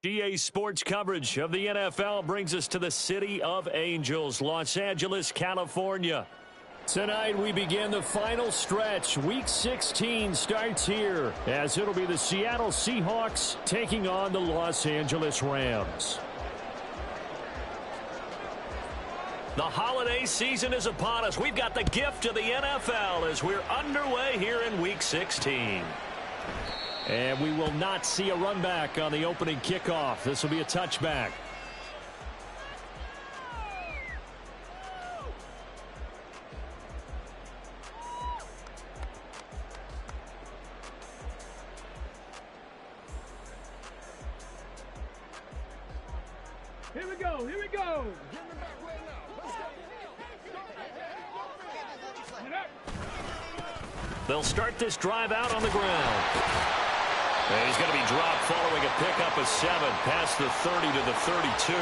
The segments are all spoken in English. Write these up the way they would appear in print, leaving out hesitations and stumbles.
GA Sports coverage of the NFL brings us to the City of Angels, Los Angeles, California. Tonight we begin the final stretch. Week 16 starts here as it'll be the Seattle Seahawks taking on the Los Angeles Rams. The holiday season is upon us. We've got the gift of the NFL as we're underway here in Week 16. And we will not see a run back on the opening kickoff. This will be a touchback. Here we go, here we go. They'll start this drive out on the ground. And he's going to be dropped following a pickup of 7 past the 30 to the 32.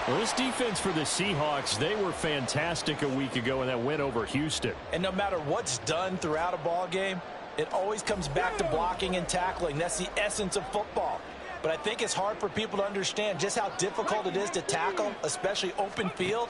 Well, this defense for the Seahawks, they were fantastic a week ago in that win over Houston. And no matter what's done throughout a ball game, it always comes back to blocking and tackling. That's the essence of football. But I think it's hard for people to understand just how difficult it is to tackle, especially open field.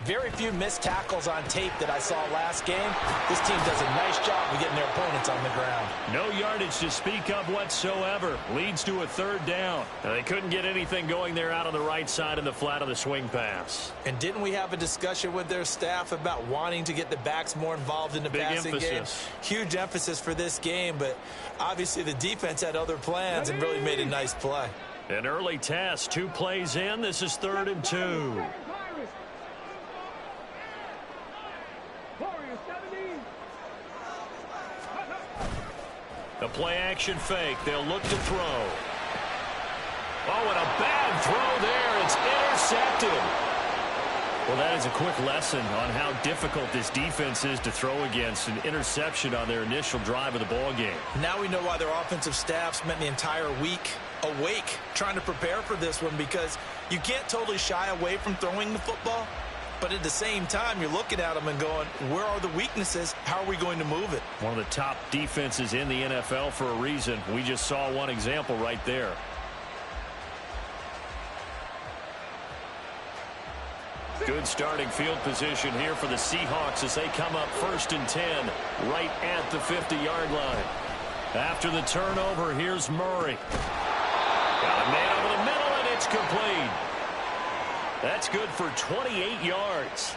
Very few missed tackles on tape that I saw last game. This team does a nice job of getting their opponents on the ground. No yardage to speak of whatsoever. Leads to a third down. They couldn't get anything going there out on the right side in the flat of the swing pass. And didn't we have a discussion with their staff about wanting to get the backs more involved in the passing game? Huge emphasis for this game, but obviously the defense had other plans and really made a nice play. An early test, 2 plays in. This is 3rd and 2. The play-action fake. They'll look to throw. Oh, and a bad throw there. It's intercepted. Well, that is a quick lesson on how difficult this defense is to throw against. An interception on their initial drive of the ball game. Now we know why their offensive staff spent the entire week awake trying to prepare for this one, because you can't totally shy away from throwing the football. But at the same time, you're looking at them and going, where are the weaknesses? How are we going to move it? One of the top defenses in the NFL for a reason. We just saw one example right there. Good starting field position here for the Seahawks as they come up 1st and 10 right at the 50-yard line. After the turnover, here's Murray. Got a man over the middle, and it's complete. That's good for 28 yards.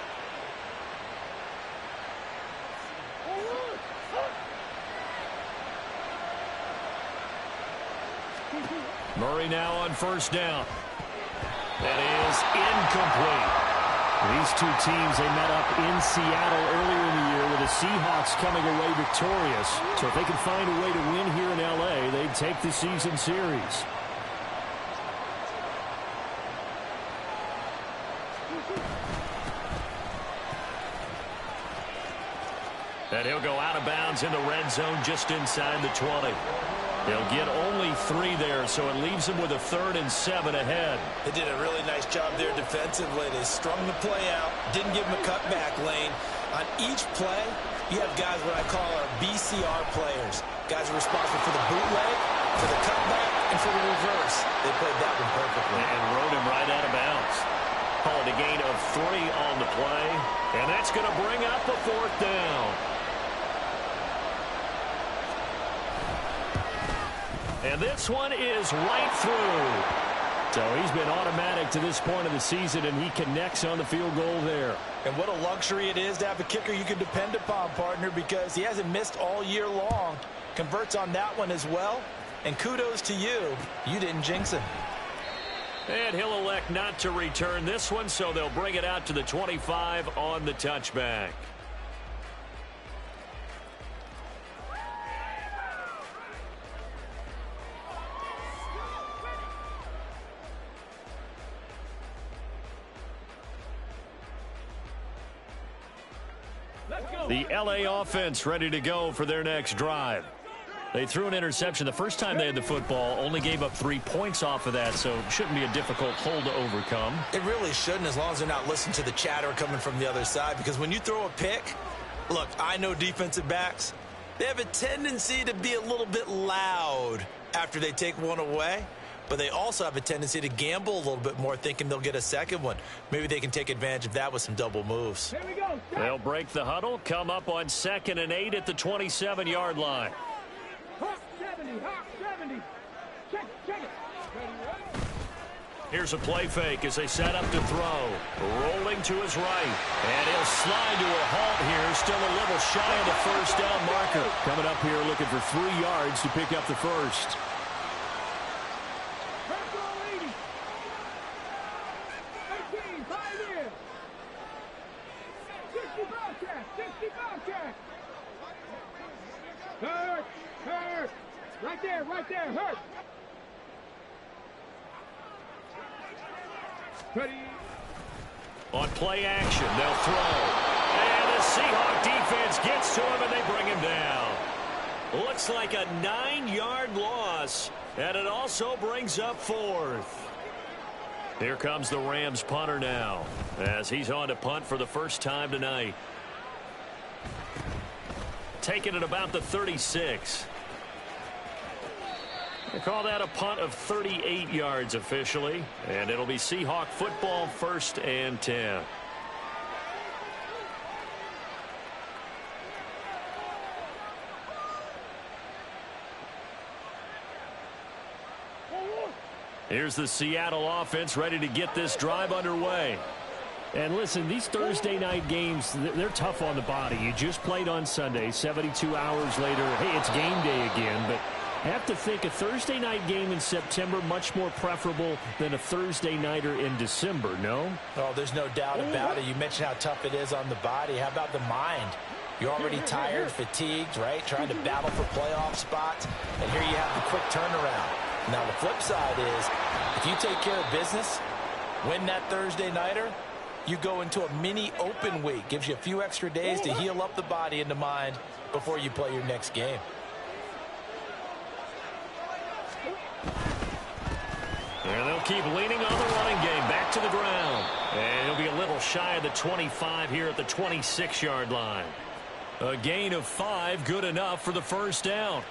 Murray now on 1st down. That is incomplete. These two teams, they met up in Seattle earlier in the year with the Seahawks coming away victorious. So if they can find a way to win here in L.A., they'd take the season series. And he'll go out of bounds in the red zone just inside the 20. They'll get only 3 there, so it leaves them with a 3rd and 7 ahead. They did a really nice job there defensively. They strung the play out, didn't give them a cutback lane. On each play, you have guys what I call our BCR players. Guys are responsible for the bootleg, for the cutback, and for the reverse. They played that one perfectly. And rode him right out of bounds. Call it a gain of 3 on the play, and that's going to bring up a 4th down. And this one is right through. So he's been automatic to this point of the season, and he connects on the field goal there. And what a luxury it is to have a kicker you can depend upon, partner, because he hasn't missed all year long. Converts on that one as well. And kudos to you. You didn't jinx him. And he'll elect not to return this one, so they'll bring it out to the 25 on the touchback. The L.A. offense ready to go for their next drive. They threw an interception the first time they had the football, only gave up 3 points off of that, so it shouldn't be a difficult hole to overcome. It really shouldn't, as long as they're not listening to the chatter coming from the other side, because when you throw a pick, look, I know defensive backs, they have a tendency to be a little bit loud after they take one away. but they also have a tendency to gamble a little bit more, thinking they'll get a second one. Maybe they can take advantage of that with some double moves. Here we go. They'll break the huddle, come up on 2nd and 8 at the 27-yard line. Hawk 70, Hawk 70. Check it. Here's a play fake as they set up to throw. Rolling to his right. And he'll slide to a halt here. Still a little shy of the first down marker. Coming up here looking for 3 yards to pick up the first. Hurt. Right there, hurt. Ready. On play action, they'll throw. And the Seahawk defense gets to him, and they bring him down. Looks like a 9-yard loss, and it also brings up 4th. Here comes the Rams punter now, as he's on to punt for the first time tonight. Taking it about the 36. They call that a punt of 38 yards officially, and it'll be Seahawk football, 1st and 10. Here's the Seattle offense ready to get this drive underway. And listen, these Thursday night games, they're tough on the body. You just played on Sunday, 72 hours later. Hey, it's game day again, but I have to think a Thursday night game in September much more preferable than a Thursday nighter in December, no? Oh, there's no doubt about it. You mentioned how tough it is on the body. How about the mind? You're already tired, fatigued, right? Trying to battle for playoff spots. And here you have the quick turnaround. Now, the flip side is, if you take care of business, win that Thursday nighter, you go into a mini open week. Gives you a few extra days to heal up the body and the mind before you play your next game. And they'll keep leaning on the running game. Back to the ground. And he'll be a little shy of the 25 here at the 26-yard line. A gain of 5, good enough for the first down.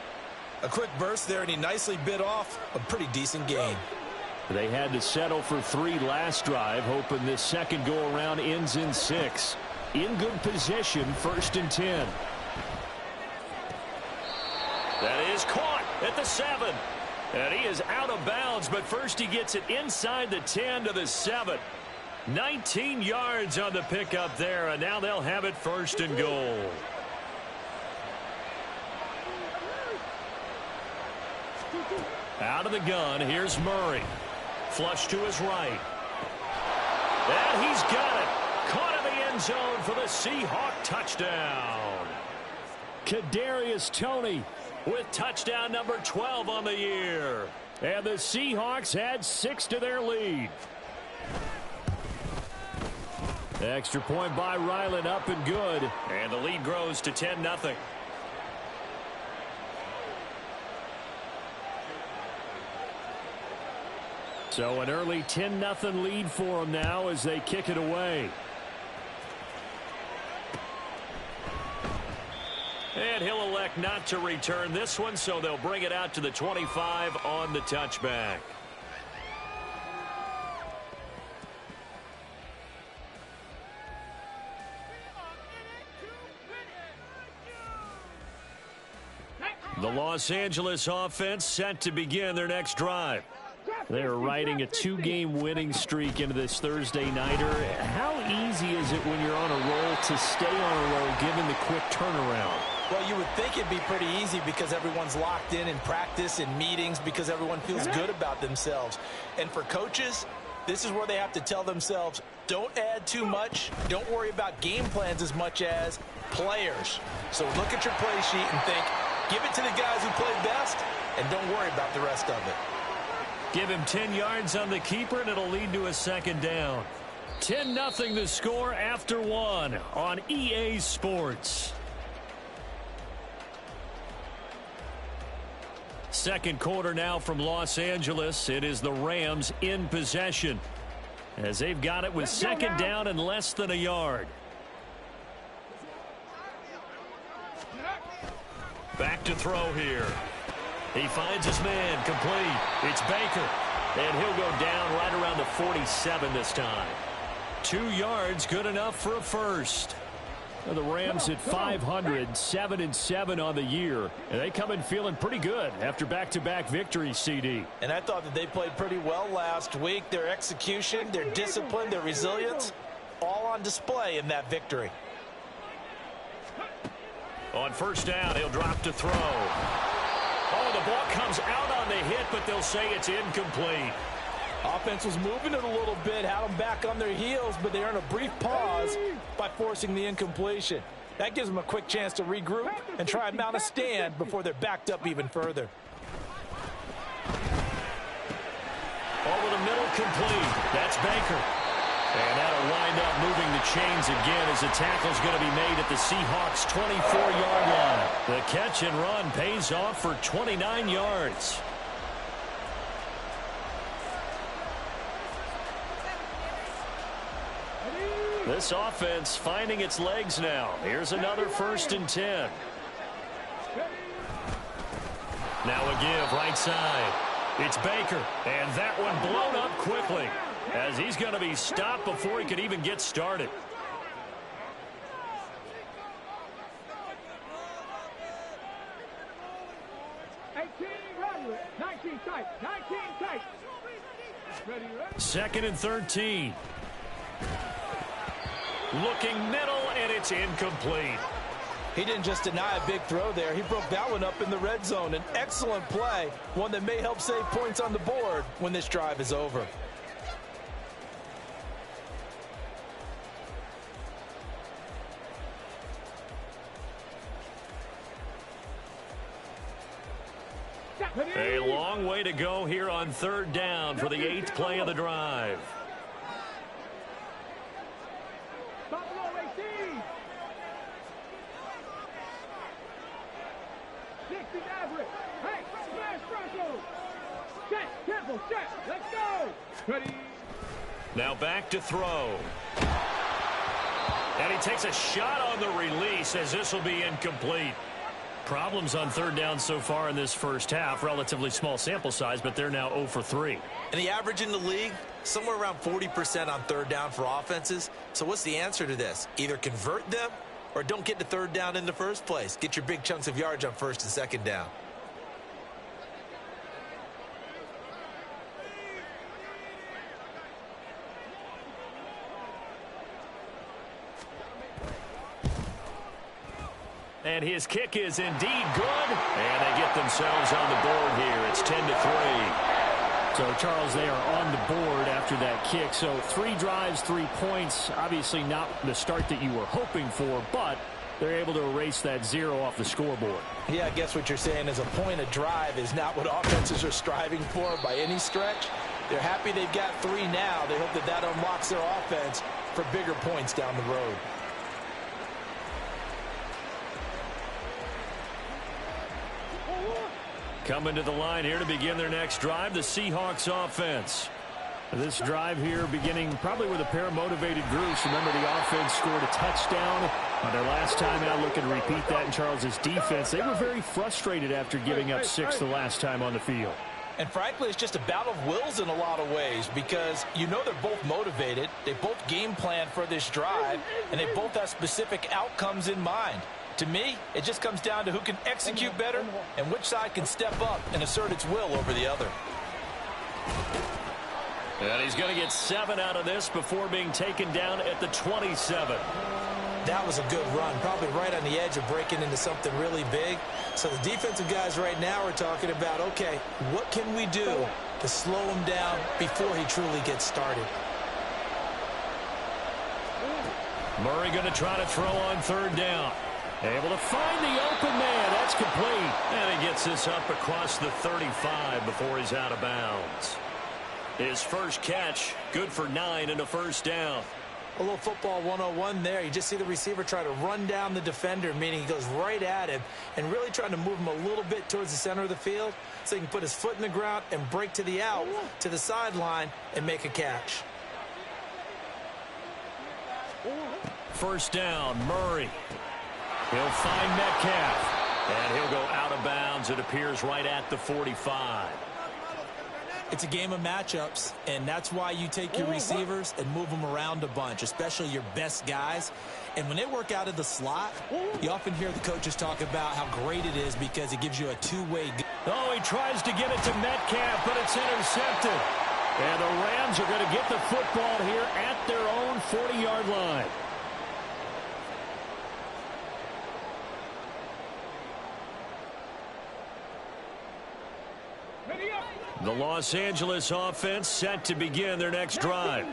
A quick burst there, and he nicely bit off a pretty decent gain. They had to settle for 3 last drive, hoping this second go-around ends in 6. In good position, 1st and 10. That is caught at the 7. And he is out of bounds, but first he gets it inside the 10 to the 7. 19 yards on the pickup there, and now they'll have it 1st and goal. Out of the gun, here's Murray. Flush to his right. And he's got it. Caught in the end zone for the Seahawk touchdown. Kadarius Toney with touchdown number 12 on the year. And the Seahawks add 6 to their lead. Extra point by Ryland, up and good. And the lead grows to 10-0. So an early 10-0 lead for them now as they kick it away. And he'll elect not to return this one, so they'll bring it out to the 25 on the touchback. The Los Angeles offense set to begin their next drive. They're riding a 2-game winning streak into this Thursday nighter. How easy is it when you're on a roll to stay on a roll given the quick turnaround? Well, you would think it'd be pretty easy because everyone's locked in practice and meetings because everyone feels good about themselves. And for coaches, this is where they have to tell themselves, don't add too much. Don't worry about game plans as much as players. So look at your play sheet and think, give it to the guys who play best, and don't worry about the rest of it. Give him 10 yards on the keeper, and it'll lead to a second down. 10-0 the score after 1 on EA Sports. Second quarter now from Los Angeles. It is the Rams in possession as they've got it with second down and less than a yard. Back to throw here. He finds his man complete. It's Baker. And he'll go down right around the 47 this time. 2 yards, good enough for a first. Well, the Rams at 500, 7-7 on the year. And they come in feeling pretty good after back-to-back victories, CD. And I thought that they played pretty well last week. Their execution, their discipline, their resilience, all on display in that victory. On first down, he'll drop to throw. Oh, the ball comes out on the hit, but they'll say it's incomplete. Offense was moving it a little bit, had them back on their heels, but they earned a brief pause by forcing the incompletion. That gives them a quick chance to regroup and try and mount a stand before they're backed up even further. Over the middle, complete. That's Baker. And that'll wind up moving the chains again as the tackle's going to be made at the Seahawks' 24-yard line. The catch and run pays off for 29 yards. This offense finding its legs now. Here's another 1st and 10. Now a give right side. It's Baker, and that one blown up quickly as he's going to be stopped before he could even get started. Second and 13. Looking middle, and it's incomplete. He didn't just deny a big throw there. He broke that one up in the red zone. An excellent play, one that may help save points on the board when this drive is over. A long way to go here on 3rd down for the 8th play of the drive. Let's go. Ready. Now back to throw. And he takes a shot on the release as this will be incomplete. Problems on 3rd down so far in this first half. Relatively small sample size, but they're now 0 for 3. And the average in the league, somewhere around 40% on 3rd down for offenses. So what's the answer to this? Either convert them or don't get to 3rd down in the first place. Get your big chunks of yards on 1st and 2nd down. And his kick is indeed good. And they get themselves on the board here. It's 10-3. So, Charles, they are on the board after that kick. So 3 drives, 3 points. Obviously not the start that you were hoping for, but they're able to erase that 0 off the scoreboard. Yeah, I guess what you're saying is a point a drive is not what offenses are striving for by any stretch. They're happy they've got 3 now. They hope that that unlocks their offense for bigger points down the road. Coming to the line here to begin their next drive, the Seahawks offense. This drive here beginning probably with a pair of motivated groups. Remember, the offense scored a touchdown on their last time out. Looking to repeat that in Charles's defense. They were very frustrated after giving up 6 the last time on the field. And frankly, it's just a battle of wills in a lot of ways because you know they're both motivated. They both game plan for this drive, and they both have specific outcomes in mind. To me, it just comes down to who can execute better and which side can step up and assert its will over the other. And he's going to get 7 out of this before being taken down at the 27. That was a good run, probably right on the edge of breaking into something really big. So the defensive guys right now are talking about, okay, what can we do to slow him down before he truly gets started? Murray going to try to throw on 3rd down. Able to find the open man. That's complete. And he gets this up across the 35 before he's out of bounds. His first catch, good for 9 and a first down. A little football 101 there. You just see the receiver try to run down the defender, meaning he goes right at him and really trying to move him a little bit towards the center of the field so he can put his foot in the ground and break to the out, to the sideline, and make a catch. First down, Murray. He'll find Metcalf, and he'll go out of bounds. It appears right at the 45. It's a game of matchups, and that's why you take your receivers and move them around a bunch, especially your best guys. And when they work out of the slot, you often hear the coaches talk about how great it is because it gives you a two-way. Oh, he tries to get it to Metcalf, but it's intercepted. And the Rams are going to get the football here at their own 40-yard line. The Los Angeles offense set to begin their next drive.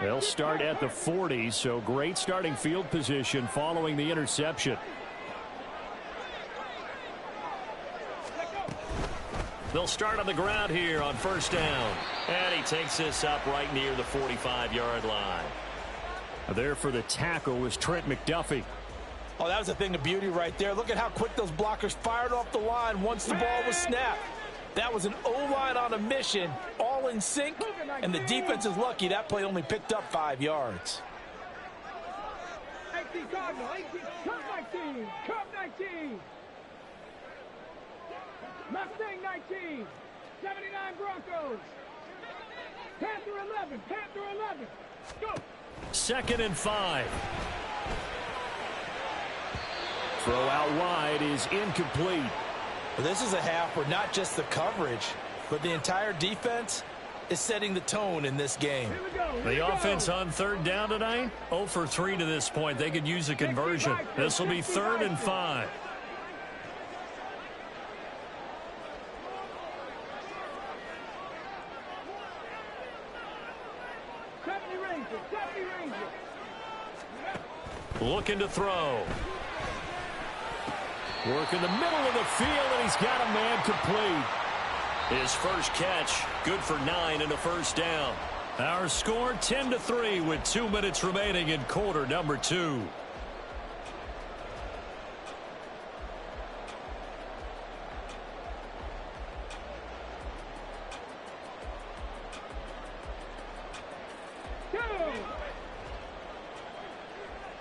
They'll start at the 40, so great starting field position following the interception. They'll start on the ground here on first down. And he takes this up right near the 45-yard line. There for the tackle was Trent McDuffie. Oh, that was a thing of beauty right there. Look at how quick those blockers fired off the line once the ball was snapped. That was an O-line on a mission, all in sync, and the defense is lucky that play only picked up 5 yards. 18 Cardinal, 18, Cup 19, Cup 19. Mustang 19, 79 Broncos. Panther 11, Panther 11. Go. 2nd and 5. Throw out wide is incomplete. This is a half where not just the coverage, but the entire defense is setting the tone in this game. The offense on 3rd down tonight, 0 for 3 to this point. They could use a conversion. This will be 3rd and 5. Looking to throw. Work in the middle of the field, and he's got a man complete. His first catch, good for 9 and a first down. Our score 10-3 with 2 minutes remaining in quarter number 2.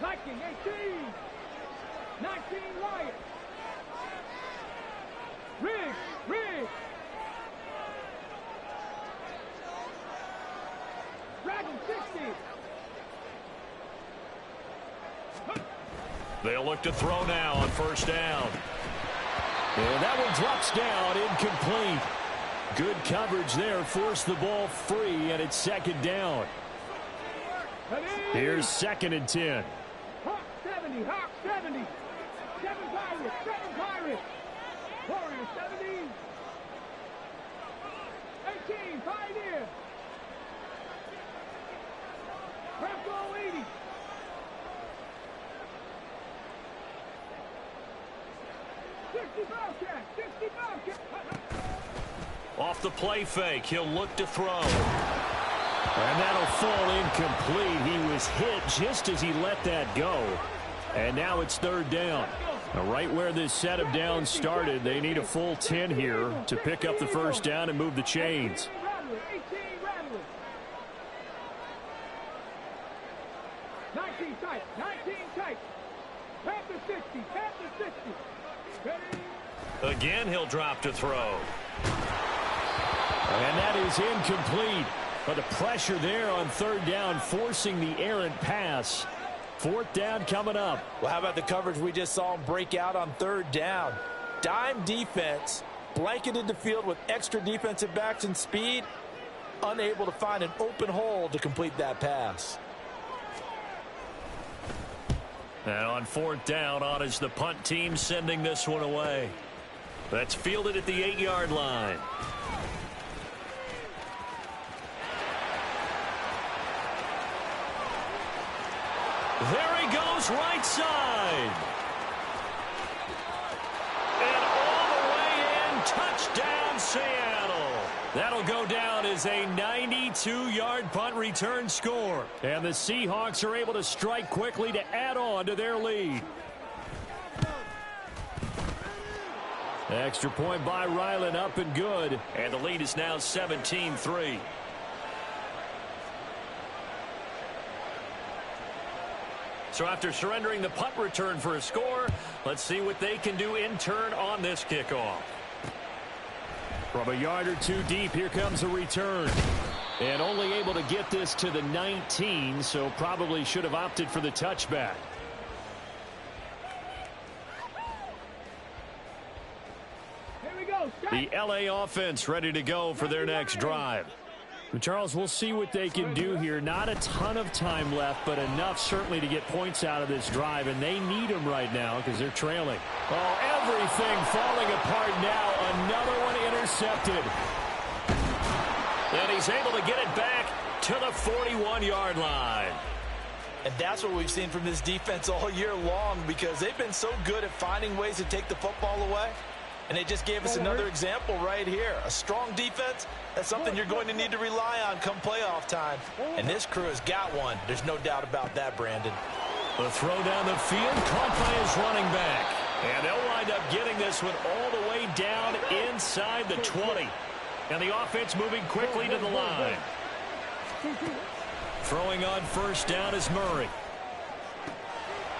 Viking 18, 19 Lions. Riggs. Dragon 60. They'll look to throw now on first down. And that one drops down, incomplete. Good coverage there, forced the ball free, and it's 2nd down. Here's 2nd and 10. Hawk 70, Hawk 70. 7 Pirates. Warriors 70. 18, Pioneer. Bronco 80. 60 Bobcat. 60 Bobcat. Off the play fake, he'll look to throw. And that'll fall incomplete. He was hit just as he let that go. And now it's 3rd down. Now, right where this set of downs started, they need a full 10 here to pick up the first down and move the chains. 19 tight. Panther 60. Ready? Again, he'll drop to throw. And that is incomplete. But the pressure there on 3rd down, forcing the errant pass. 4th down coming up. Well, how about the coverage we just saw him break out on 3rd down? Dime defense, blanketed the field with extra defensive backs and speed, unable to find an open hole to complete that pass. And on 4th down, on is the punt team sending this one away. That's fielded at the 8-yard line. There he goes, right side. And all the way in, touchdown Seattle. That'll go down as a 92-yard punt return score. And the Seahawks are able to strike quickly to add on to their lead. Extra point by Ryland, up and good. And the lead is now 17-3. So after surrendering the punt return for a score, let's see what they can do in turn on this kickoff. From a yard or two deep, here comes a return. And only able to get this to the 19, so probably should have opted for the touchback. Here we go. The LA offense ready to go for their next drive. Charles, we'll see what they can do here. Not a ton of time left, but enough certainly to get points out of this drive, and they need them right now because they're trailing. Oh, everything falling apart now. Another one intercepted. And he's able to get it back to the 41-yard line. And that's what we've seen from this defense all year long, because they've been so good at finding ways to take the football away. And they just gave us another example right here. A strong defense, that's something you're going to need to rely on come playoff time. And this crew has got one. There's no doubt about that, Brandon. The throw down the field, caught by his running back. And they'll wind up getting this one all the way down inside the 20. And the offense moving quickly to the line. Throwing on first down is Murray.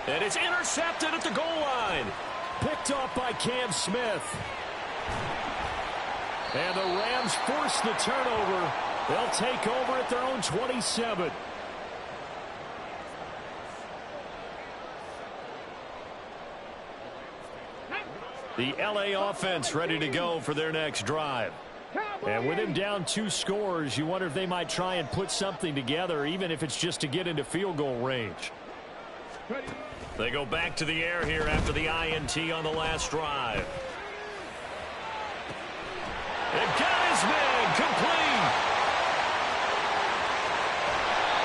And it's intercepted at the goal line. Picked off by Cam Smith. And the Rams force the turnover. They'll take over at their own 27. The LA offense ready to go for their next drive. And with him down 2 scores, you wonder if they might try and put something together, even if it's just to get into field goal range. They go back to the air here after the INT on the last drive. They've got his man complete.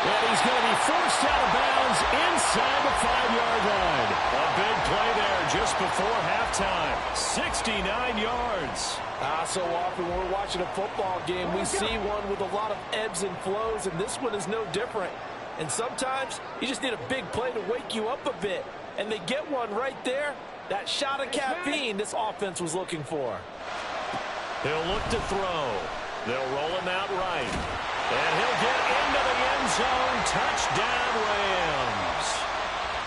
And he's going to be forced out of bounds inside the 5-yard line. A big play there just before halftime. 69 yards. So often when we're watching a football game, we see one with a lot of ebbs and flows, and this one is no different. And sometimes you just need a big play to wake you up a bit. And they get one right there. That shot of caffeine this offense was looking for. He'll look to throw. They'll roll him out right. And he'll get into the end zone. Touchdown, Rams.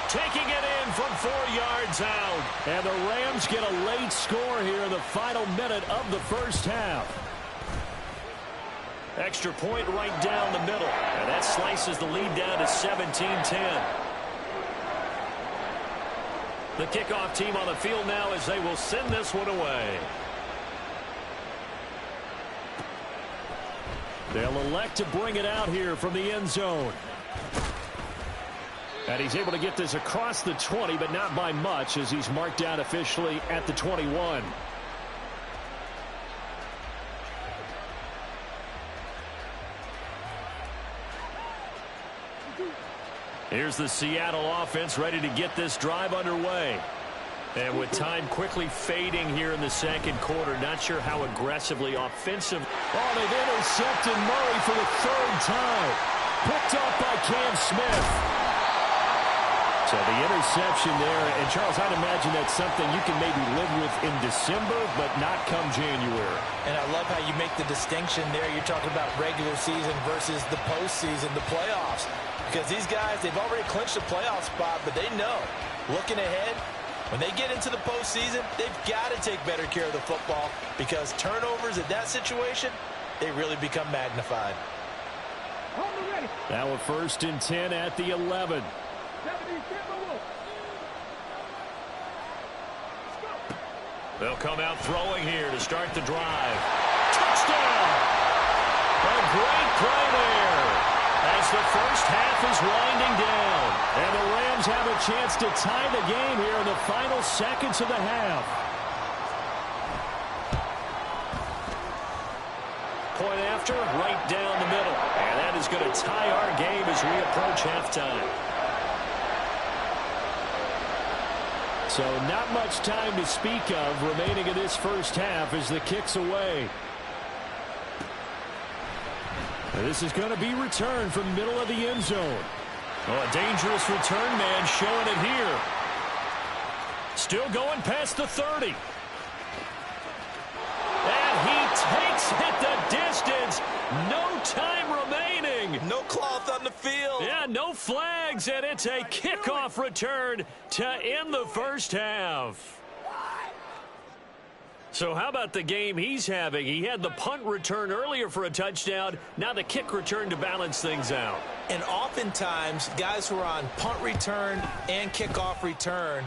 Taking it in from 4 yards out. And the Rams get a late score here in the final minute of the first half. Extra point right down the middle. And that slices the lead down to 17-10. The kickoff team on the field now as they will send this one away. They'll elect to bring it out here from the end zone. And he's able to get this across the 20, but not by much, as he's marked down officially at the 21. Here's the Seattle offense ready to get this drive underway. And with time quickly fading here in the second quarter, not sure how aggressively offensive. Oh, they've intercepted Murray for the 3rd time. Picked up by Cam Smith. So the interception there, and Charles, I'd imagine that's something you can maybe live with in December, but not come January. And I love how you make the distinction there. You're talking about regular season versus the postseason, the playoffs. Because these guys, they've already clinched a playoff spot, but they know, looking ahead, when they get into the postseason, they've got to take better care of the football, because turnovers in that situation, they really become magnified. Now a 1st and 10 at the 11. They'll come out throwing here to start the drive. Touchdown! A great play there as the first half is winding down. And the Rams have a chance to tie the game here in the final seconds of the half. Point after, right down the middle. And that is going to tie our game as we approach halftime. So not much time to speak of remaining in this first half as the kick's away. And this is going to be returned from the middle of the end zone. Oh, a dangerous return man showing it here. Still going past the 30. And he takes it the distance. No time remaining. No cloth on the field. Yeah, no flags, and it's a kickoff return to end the first half. So how about the game he's having? He had the punt return earlier for a touchdown. Now the kick return to balance things out. And oftentimes, guys who are on punt return and kickoff return,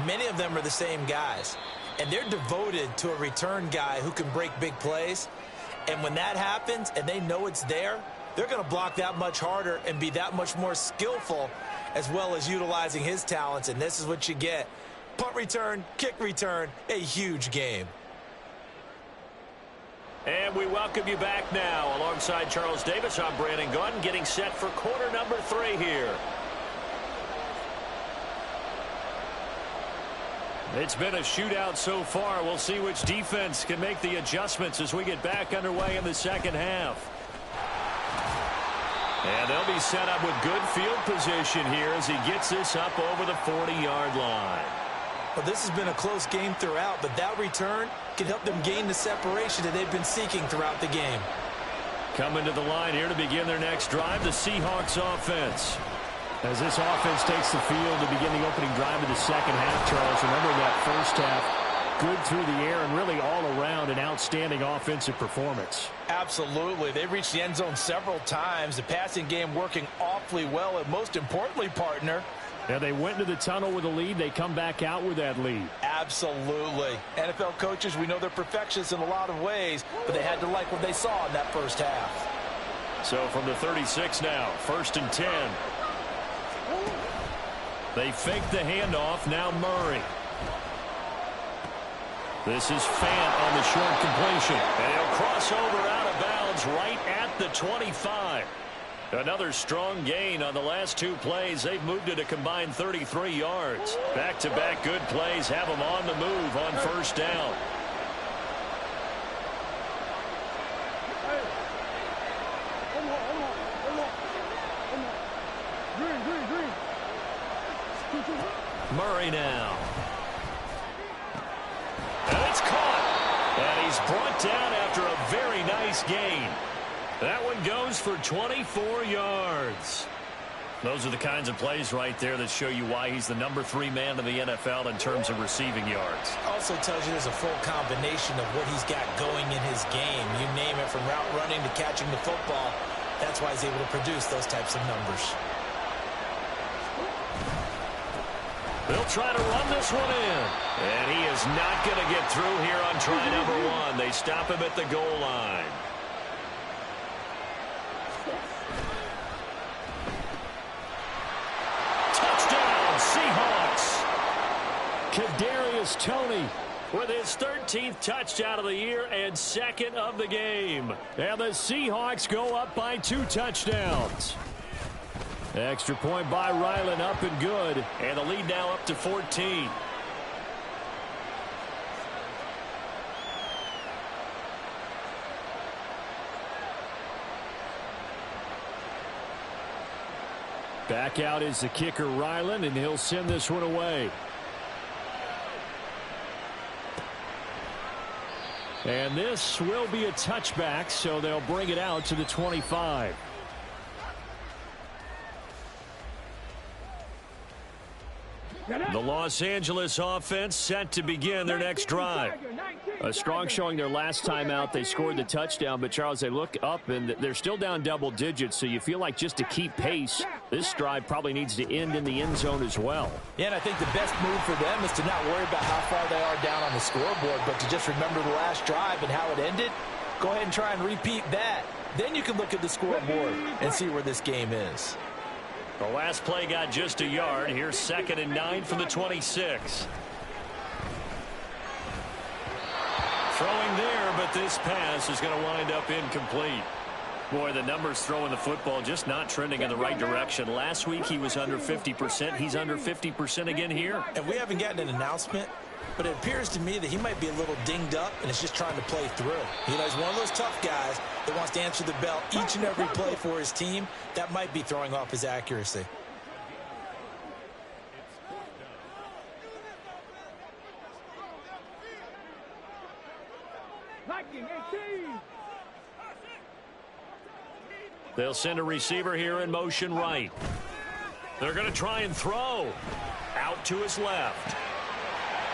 many of them are the same guys. And they're devoted to a return guy who can break big plays. And when that happens and they know it's there, they're going to block that much harder and be that much more skillful, as well as utilizing his talents. And this is what you get. Punt return, kick return, a huge game. And we welcome you back now. Alongside Charles Davis, I'm Brandon Gaudin, getting set for quarter number 3 here. It's been a shootout so far. We'll see which defense can make the adjustments as we get back underway in the second half. And they'll be set up with good field position here as he gets this up over the 40-yard line. Well, this has been a close game throughout, but that return can help them gain the separation that they've been seeking throughout the game. Coming to the line here to begin their next drive, the Seahawks offense. As this offense takes the field to begin the opening drive of the second half, Charles, remember that first half, good through the air and really all around an outstanding offensive performance. Absolutely. They reached the end zone several times. The passing game working awfully well, and most importantly, partner, yeah, they went into the tunnel with a lead. They come back out with that lead. Absolutely. NFL coaches, we know they're perfectionists in a lot of ways, but they had to like what they saw in that first half. So from the 36 now, 1st and 10. They fake the handoff. Now Murray. This is Fant on the short completion. And he'll cross over out of bounds right at the 25. Another strong gain on the last 2 plays. They've moved it a combined 33 yards. Back-to-back good plays have them on the move on 1st down. Murray now. And it's caught. And he's brought down after a very nice gain. That one goes for 24 yards. Those are the kinds of plays right there that show you why he's the number 3 man in the NFL in terms of receiving yards. Also tells you there's a full combination of what he's got going in his game. You name it, from route running to catching the football. That's why he's able to produce those types of numbers. They'll try to run this one in. And he is not going to get through here on try number 1. They stop him at the goal line. Touchdown, Seahawks. Kadarius Toney with his 13th touchdown of the year and 2nd of the game. And the Seahawks go up by 2 touchdowns. Extra point by Ryland, up and good. And the lead now up to 14. Back out is the kicker, Ryland, and he'll send this one away. And this will be a touchback, so they'll bring it out to the 25. The Los Angeles offense set to begin their next drive. A strong showing their last time out. They scored the touchdown, but Charles, they look up and they're still down double digits, so you feel like just to keep pace, this drive probably needs to end in the end zone as well. Yeah, and I think the best move for them is to not worry about how far they are down on the scoreboard, but to just remember the last drive and how it ended. Go ahead and try and repeat that. Then you can look at the scoreboard and see where this game is. The last play got just a yard. Here's 2nd and 9 from the 26. Throwing there, but this pass is going to wind up incomplete. Boy, the numbers throwing the football just not trending in the right direction. Last week he was under 50%. He's under 50% again here. And we haven't gotten an announcement, but it appears to me that he might be a little dinged up and is just trying to play through. You know, he's one of those tough guys that wants to answer the bell each and every play for his team. That might be throwing off his accuracy. They'll send a receiver here in motion right. They're going to try and throw. Out to his left.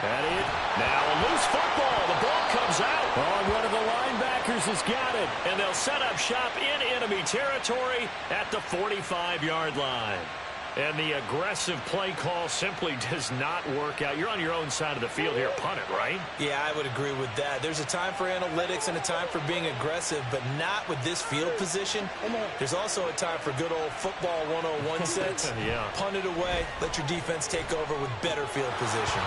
At it. Now a loose football. The ball comes out. Oh, one of the linebackers has got it. And they'll set up shop in enemy territory at the 45-yard line. And the aggressive play call simply does not work out. You're on your own side of the field here. Punt it, right? Yeah, I would agree with that. There's a time for analytics and a time for being aggressive, but not with this field position. There's also a time for good old football 101 sense. Yeah. Punt it away. Let your defense take over with better field position.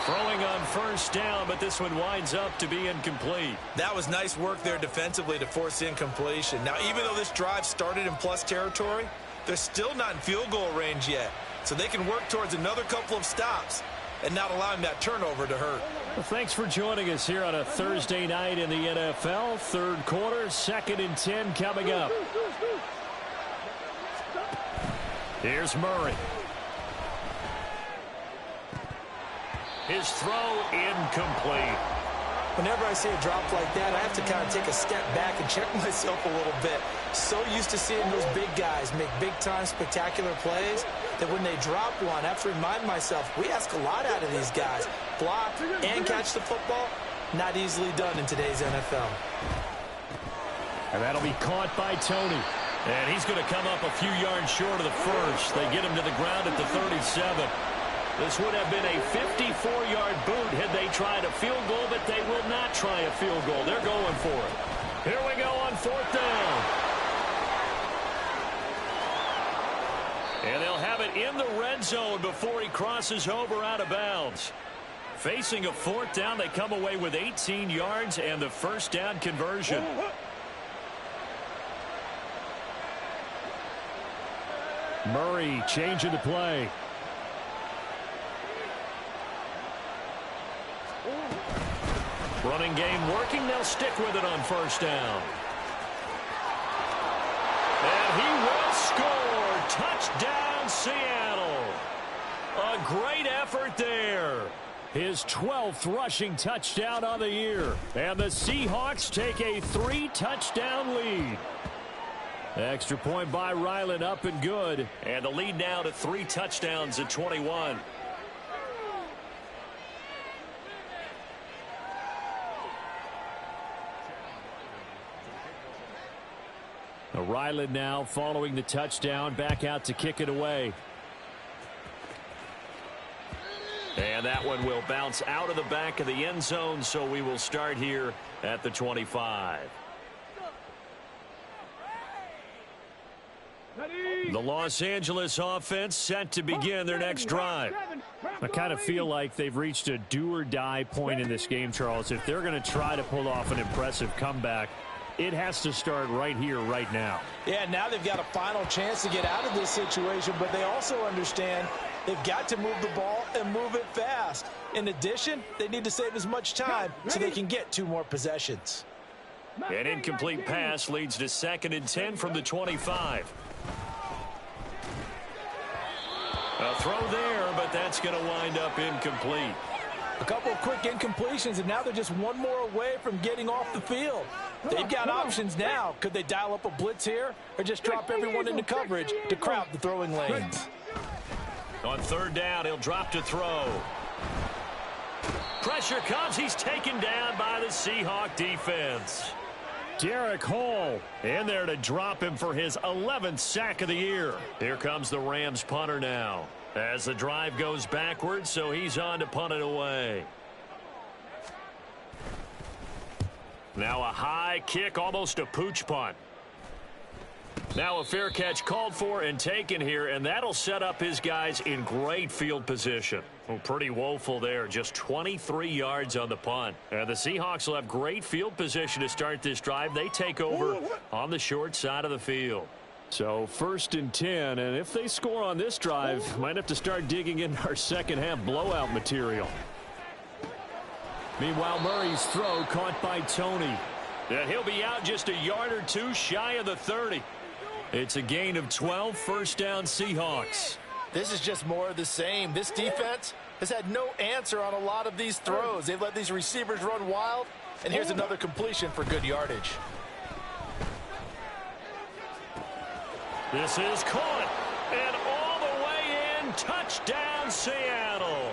Throwing on first down, but this one winds up to be incomplete. That was nice work there defensively to force incompletion. Now, even though this drive started in plus territory, they're still not in field goal range yet. So they can work towards another couple of stops and not allowing that turnover to hurt. Well, thanks for joining us here on a Thursday night in the NFL. Third quarter, 2nd and 10 coming up. Here's Murray. His throw incomplete. Whenever I see a drop like that, I have to kind of take a step back and check myself a little bit. So used to seeing those big guys make big-time spectacular plays that when they drop one, I have to remind myself, we ask a lot out of these guys. Block and catch the football, not easily done in today's NFL. And that'll be caught by Tony. And he's going to come up a few yards short of the first. They get him to the ground at the 37. This would have been a 54-yard boot had they tried a field goal, but they will not try a field goal. They're going for it. Here we go on 4th down. And they'll have it in the red zone before he crosses over out of bounds. Facing a 4th down, they come away with 18 yards and the first down conversion. Murray changing the play. Running game working. They'll stick with it on first down. And he will score. Touchdown, Seattle. A great effort there. His 12th rushing touchdown on the year. And the Seahawks take a 3-touchdown lead. Extra point by Ryland, up and good. And the lead now to 3 touchdowns at 21. Ryland now following the touchdown, back out to kick it away. And that one will bounce out of the back of the end zone, so we will start here at the 25. The Los Angeles offense set to begin their next drive. I kind of feel like they've reached a do-or-die point in this game, Charles. If they're going to try to pull off an impressive comeback, it has to start right here, right now. Yeah, now they've got a final chance to get out of this situation, but they also understand they've got to move the ball and move it fast. In addition, they need to save as much time so they can get 2 more possessions. An incomplete pass leads to 2nd and 10 from the 25. A throw there, but that's going to wind up incomplete. A couple of quick incompletions, and now they're just 1 more away from getting off the field. They've got options now. Could they dial up a blitz here or just drop everyone into coverage to crowd the throwing lanes? On 3rd down, he'll drop to throw. Pressure comes. He's taken down by the Seahawk defense. Derek Hall in there to drop him for his 11th sack of the year. Here comes the Rams punter now. As the drive goes backwards, so he's on to punt it away. Now a high kick, almost a pooch punt. Now a fair catch called for and taken here, and that'll set up his guys in great field position. Well, pretty woeful there, just 23 yards on the punt. And the Seahawks will have great field position to start this drive. They take over on the short side of the field. So 1st and 10, and if they score on this drive, might have to start digging in our second-half blowout material. Meanwhile, Murray's throw caught by Tony. And he'll be out just a yard or 2 shy of the 30. It's a gain of 12, first down Seahawks. This is just more of the same. This defense has had no answer on a lot of these throws. They've let these receivers run wild, and here's another completion for good yardage. This is caught, and all the way in, touchdown Seattle.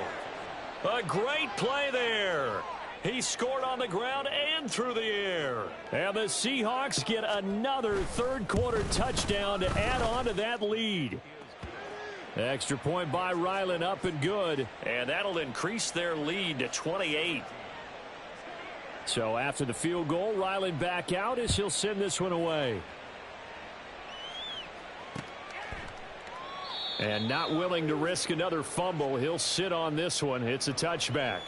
A great play there. He scored on the ground and through the air. And the Seahawks get another third-quarter touchdown to add on to that lead. Extra point by Ryland, up and good. And that'll increase their lead to 28. So after the field goal, Ryland back out as he'll send this one away. And not willing to risk another fumble, he'll sit on this one. It's a touchback.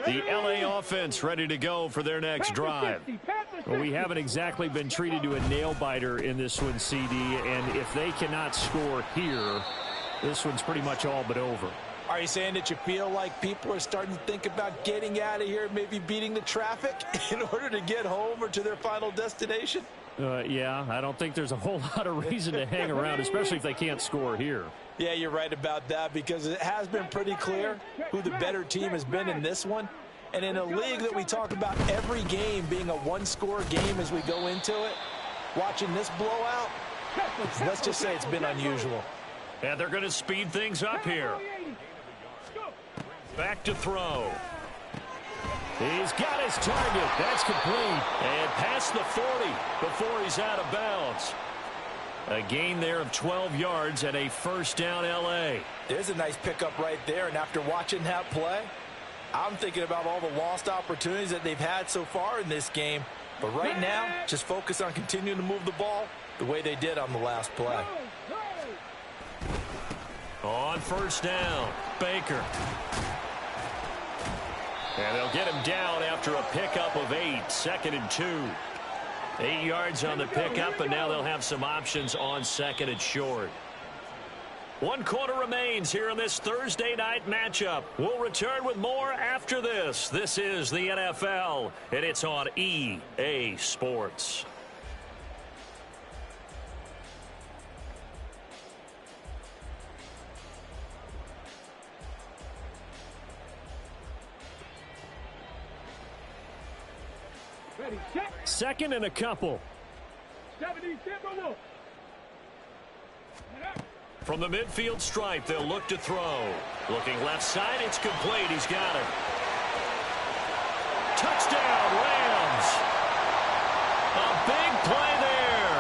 The LA offense ready to go for their next drive. Well, we haven't exactly been treated to a nail-biter in this one, CD, and if they cannot score here, this one's pretty much all but over. Are you saying that you feel like people are starting to think about getting out of here, maybe beating the traffic in order to get home or to their final destination? Yeah, I don't think there's a whole lot of reason to hang around, especially if they can't score here. Yeah, you're right about that, because it has been pretty clear who the better team has been in this one. And in a league that we talk about every game being a one-score game as we go into it, watching this blowout, let's just say it's been unusual. And they're going to speed things up here. Back to throw. He's got his target. That's complete. And past the 40 before he's out of bounds. A gain there of 12 yards and a first down L.A. There's a nice pickup right there, and after watching that play, I'm thinking about all the lost opportunities that they've had so far in this game. But right now, just focus on continuing to move the ball the way they did on the last play. On first down, Baker. And they'll get him down after a pickup of 8, 2nd and 2. 8 yards on the pickup, and now they'll have some options on 2nd and short. 1 quarter remains here in this Thursday night matchup. We'll return with more after this. This is the NFL, and it's on EA Sports. Second and a couple. From the midfield stripe, they'll look to throw. Looking left side, it's complete. He's got it. Touchdown, Rams. A big play there.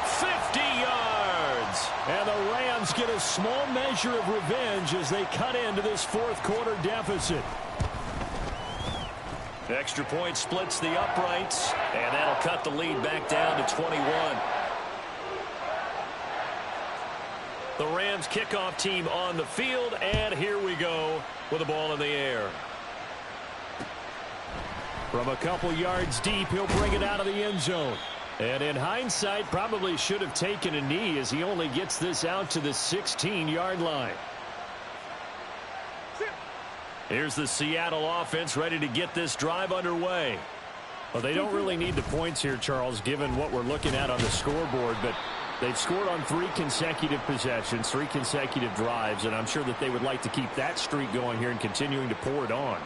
50 yards. And the Rams get a small measure of revenge as they cut into this fourth quarter deficit. Extra point splits the uprights, and that'll cut the lead back down to 21. The Rams kickoff team on the field, and here we go with the ball in the air. From a couple yards deep, he'll bring it out of the end zone. And in hindsight, probably should have taken a knee as he only gets this out to the 16-yard line. Here's the Seattle offense ready to get this drive underway. Well, they don't really need the points here, Charles, given what we're looking at on the scoreboard, but they've scored on 3 consecutive possessions, 3 consecutive drives, and I'm sure that they would like to keep that streak going here and continuing to pour it on.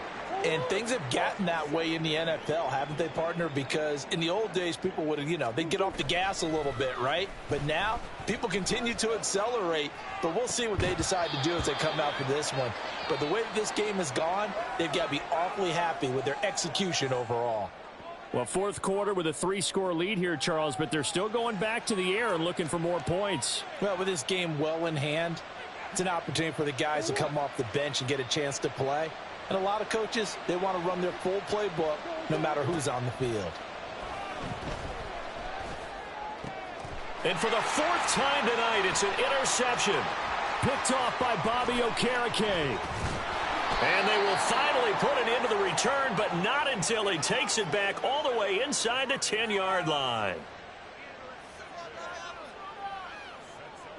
And things have gotten that way in the NFL, haven't they, partner? Because in the old days, people would have, they'd get off the gas a little bit, right? But now, people continue to accelerate, but we'll see what they decide to do as they come out for this one. But the way that this game has gone, they've got to be awfully happy with their execution overall. Well, fourth quarter with a 3-score lead here, Charles, but they're still going back to the air and looking for more points. Well, with this game well in hand, it's an opportunity for the guys to come off the bench and get a chance to play. And a lot of coaches, they want to run their full playbook no matter who's on the field. And for the 4th time tonight, it's an interception. Picked off by Bobby Okereke. And they will finally put it into the return, but not until he takes it back all the way inside the 10-yard line.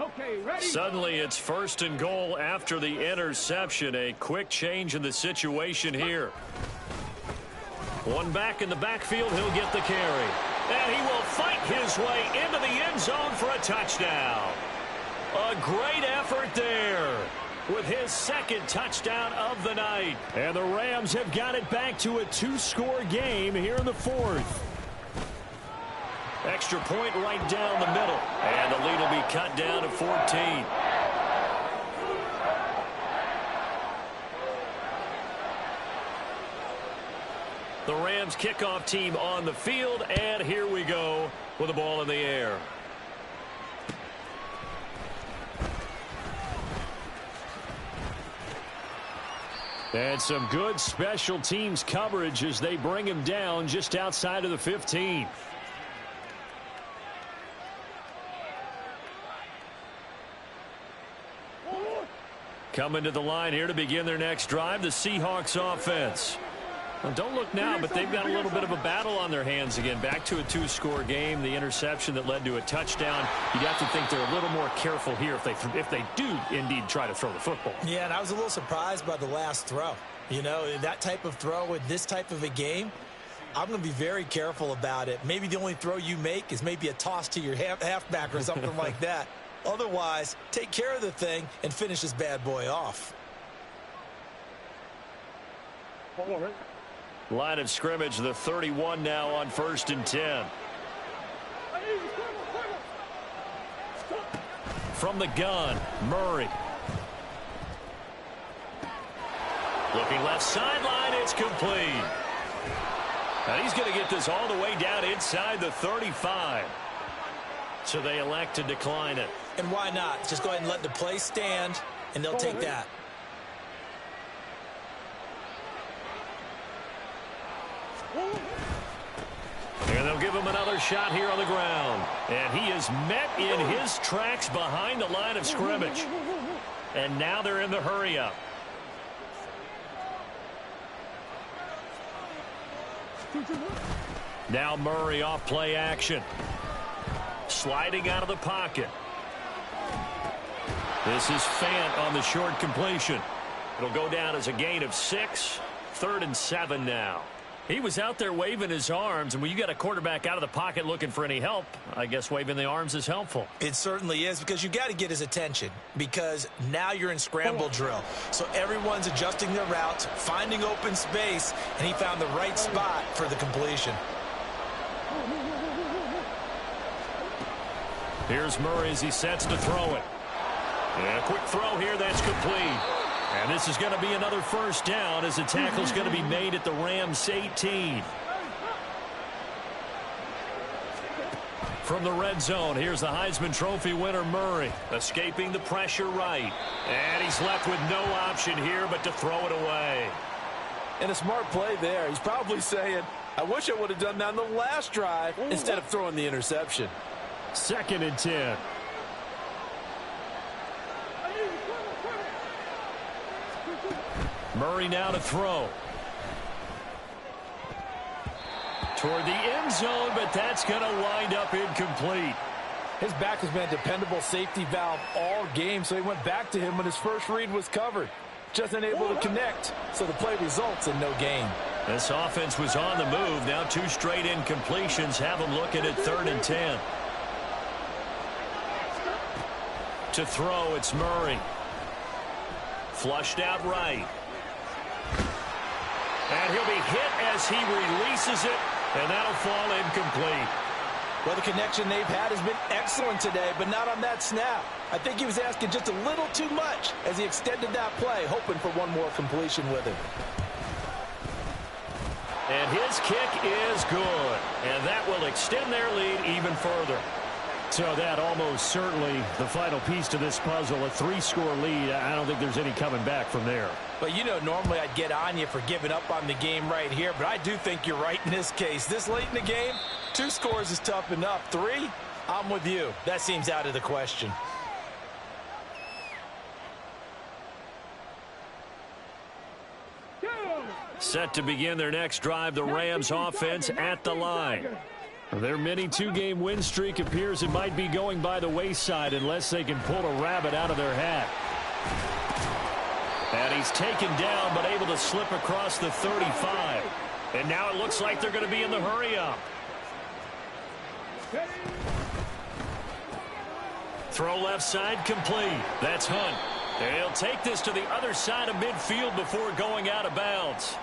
Okay, ready? Suddenly, it's 1st and goal after the interception. A quick change in the situation here. One back in the backfield, he'll get the carry. And he will fight his way into the end zone for a touchdown. A great effort there with his 2nd touchdown of the night. And the Rams have got it back to a 2-score game here in the 4th. Extra point right down the middle. And the lead will be cut down to 14. The Rams kickoff team on the field, and here we go with the ball in the air. And some good special teams coverage as they bring him down just outside of the 15. Coming to the line here to begin their next drive, the Seahawks offense. Well, don't look now, but they've got a little bit of a battle on their hands again. Back to a two-score game, the interception that led to a touchdown. You'd have to think they're a little more careful here if they do indeed try to throw the football. Yeah, and I was a little surprised by the last throw. You know, that type of throw with this type of a game, I'm going to be very careful about it. Maybe the only throw you make is maybe a toss to your halfback or something like that. Otherwise, take care of the thing and finish this bad boy off. Line of scrimmage, the 31 now on 1st and 10. From the gun, Murray. Looking left sideline, it's complete. And he's going to get this all the way down inside the 35. So they elect to decline it. And why not? Just go ahead and let the play stand, and they'll take that. And they'll give him another shot here on the ground. And he is met in his tracks behind the line of scrimmage. And now they're in the hurry-up. Now Murray off play action. Sliding out of the pocket. This is Fant on the short completion. It'll go down as a gain of 6. 3rd and 7 now. He was out there waving his arms, and when you got a quarterback out of the pocket looking for any help, I guess waving the arms is helpful. It certainly is, because you got to get his attention, because now you're in scramble drill. So everyone's adjusting their routes, finding open space, and he found the right spot for the completion. Here's Murray as he sets to throw it. And a quick throw here, that's complete. And this is going to be another first down as the tackle's going to be made at the Rams 18. From the red zone, here's the Heisman Trophy winner Murray, escaping the pressure right. And he's left with no option here but to throw it away. And a smart play there. He's probably saying, I wish I would have done that on the last drive instead of throwing the interception. 2nd and 10. Murray now to throw. Toward the end zone, but that's going to wind up incomplete. His back has been a dependable safety valve all game, so he went back to him when his first read was covered. Just unable to connect, so the play results in no gain. This offense was on the move. Now 2 straight incompletions have them looking at 3rd and 10. To throw, it's Murray. Flushed out right. And he'll be hit as he releases it, and that'll fall incomplete. Well, the connection they've had has been excellent today, but not on that snap. I think he was asking just a little too much as he extended that play, hoping for one more completion with it. And his kick is good, and that will extend their lead even further. So that almost certainly the final piece to this puzzle, a 3-score lead. I don't think there's any coming back from there. But, you know, normally I'd get on you for giving up on the game right here, but I do think you're right in this case. This late in the game, 2 scores is tough enough. 3, I'm with you. That seems out of the question. Set to begin their next drive, the Rams offense at the line. Their mini 2-game win streak appears it might be going by the wayside unless they can pull a rabbit out of their hat. And he's taken down but able to slip across the 35. And now it looks like they're going to be in the hurry-up. Throw left side complete. That's Hunt. And he'll take this to the other side of midfield before going out of bounds.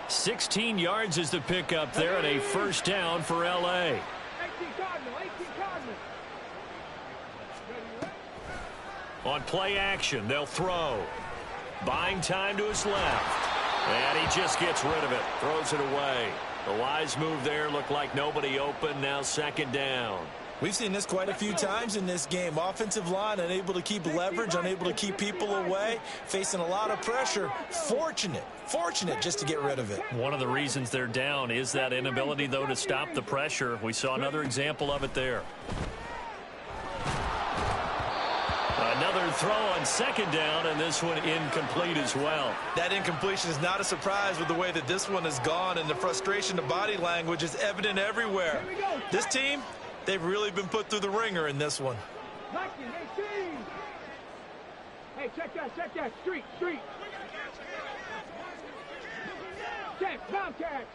16 yards is the pickup there and a first down for L.A. On play action, they'll throw. Buying time to his left. And he just gets rid of it. Throws it away. The wise move there. Looked like nobody open. Now second down. We've seen this quite a few times in this game. Offensive line unable to keep leverage, unable to keep people away, facing a lot of pressure. Fortunate just to get rid of it. One of the reasons they're down is that inability, though, to stop the pressure. We saw another example of it there. Another throw on second down, and this one incomplete as well. That incompletion is not a surprise with the way that this one has gone, and the frustration, the body language is evident everywhere. This team, they've really been put through the ringer in this one. Hey, check that. Street. Check, Bobcat.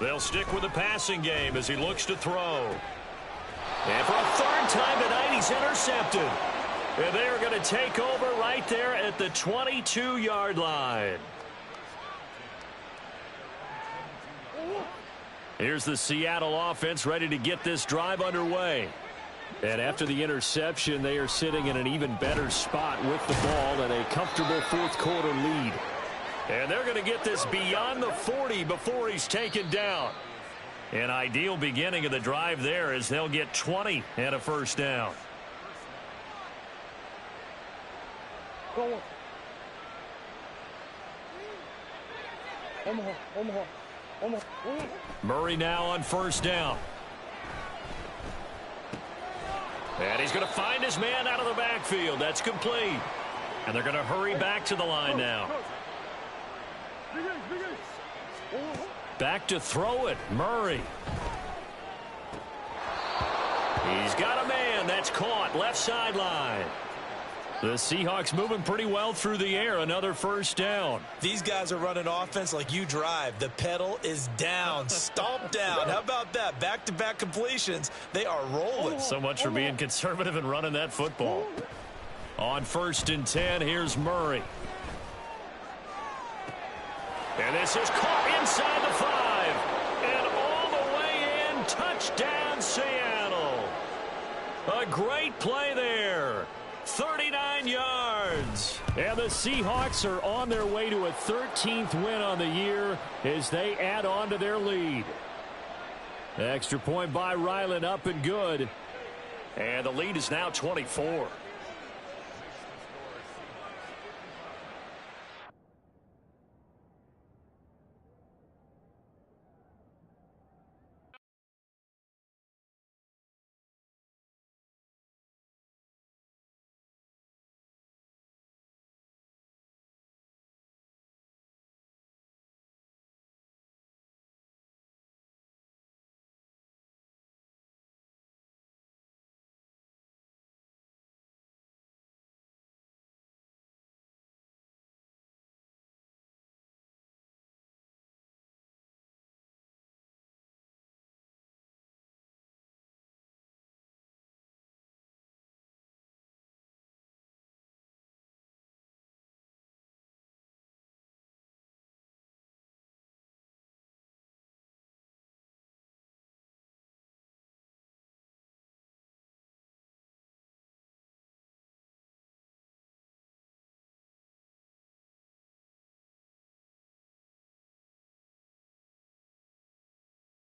They'll stick with the passing game as he looks to throw. And for a third time tonight, he's intercepted. And they're going to take over right there at the 22-yard line. Here's the Seattle offense ready to get this drive underway. And after the interception, they are sitting in an even better spot with the ball and a comfortable fourth-quarter lead. And they're going to get this beyond the 40 before he's taken down. An ideal beginning of the drive there as they'll get 20 and a first down. Murray now on first down. And he's going to find his man out of the backfield. That's complete. And they're going to hurry back to the line now. Back to throw it, Murray. He's got a man. That's caught. Left sideline. The Seahawks moving pretty well through the air. Another first down. These guys are running offense like you drive. The pedal is down. Stomp down. How about that? Back-to-back completions. They are rolling. So much for being conservative and running that football. On first and 10, here's Murray. And this is caught inside the 5. And all the way in. Touchdown, Seattle. A great play there. 39 yards. And the Seahawks are on their way to a 13th win on the year as they add on to their lead. Extra point by Ryland, up and good. And the lead is now 24.